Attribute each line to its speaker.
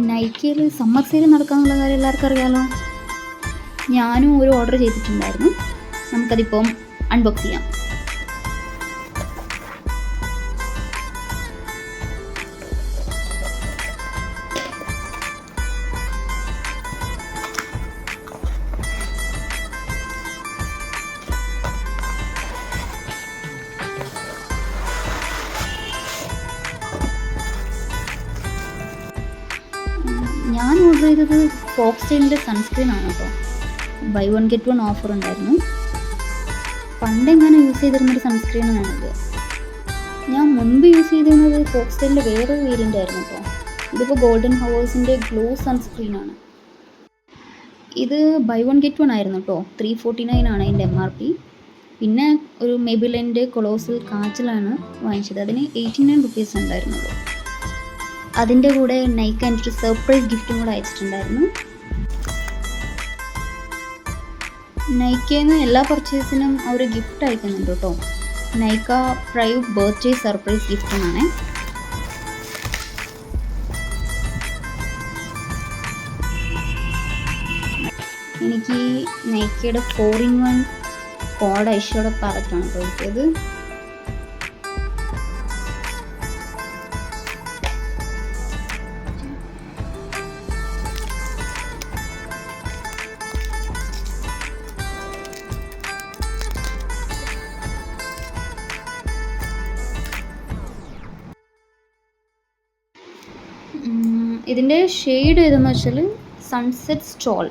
Speaker 1: നൈക്കിയിൽ summer sale നടക്കാനുള്ള കാര്യം എല്ലാവർക്കും അറിയാമല്ലോ. ഞാനും ഒരു ഓർഡർ ചെയ്തിട്ടുണ്ടായിരുന്നു. നമുക്കതിപ്പം അൺബോക്സ് ചെയ്യാം. ഞാൻ ഓർഡർ ചെയ്തത് ഫോക്സ്റ്റൈലിൻ്റെ സൺസ്ക്രീനാണ് കേട്ടോ. Buy one get one offer ഉണ്ടായിരുന്നു. പണ്ടെങ്ങനെ യൂസ് ചെയ്തിരുന്നൊരു സൺസ്ക്രീനാണിത്. ഞാൻ മുൻപ് യൂസ് ചെയ്തിരുന്നത് ഫോക്സ്റ്റൈലിൻ്റെ വേറൊരു വേരിയൻ്റ് ആയിരുന്നു കേട്ടോ. ഇതിപ്പോൾ ഗോൾഡൻ ഹവേഴ്സിൻ്റെ ഗ്ലോ സൺസ്ക്രീനാണ്. ഇത് ബൈ വൺ ഗെറ്റ് വൺ ആയിരുന്നു കേട്ടോ. 349 ആണ് അതിൻ്റെ MRP. പിന്നെ ഒരു മെബിലിൻ്റെ കൊളോസൽ കാച്ചിലാണ് വാങ്ങിച്ചത്. അതിന് 89 റുപ്പീസ് ഉണ്ടായിരുന്നുള്ളൂ. അതിൻ്റെ കൂടെ നൈക്ക എനിക്കൊരു സർപ്രൈസ് ഗിഫ്റ്റും കൂടെ അയച്ചിട്ടുണ്ടായിരുന്നു. നൈക്കയിൽ നിന്ന് എല്ലാ പർച്ചേസിനും അവർ ഗിഫ്റ്റ് അയക്കുന്നുണ്ട് കേട്ടോ. നൈക്ക പ്രൈവ് ബർത്ത്ഡേ സർപ്രൈസ് ഗിഫ്റ്റുമാണ്. എനിക്ക് നൈക്കയുടെ 4-in-1 കോഡ് ഐഷോടെ പാലറ്റാണ് കിട്ടിയത്. ഇതിൻ്റെ ഷെയ്ഡ് ഏതെന്ന് വെച്ചാൽ സൺസെറ്റ് സ്റ്റോൾ.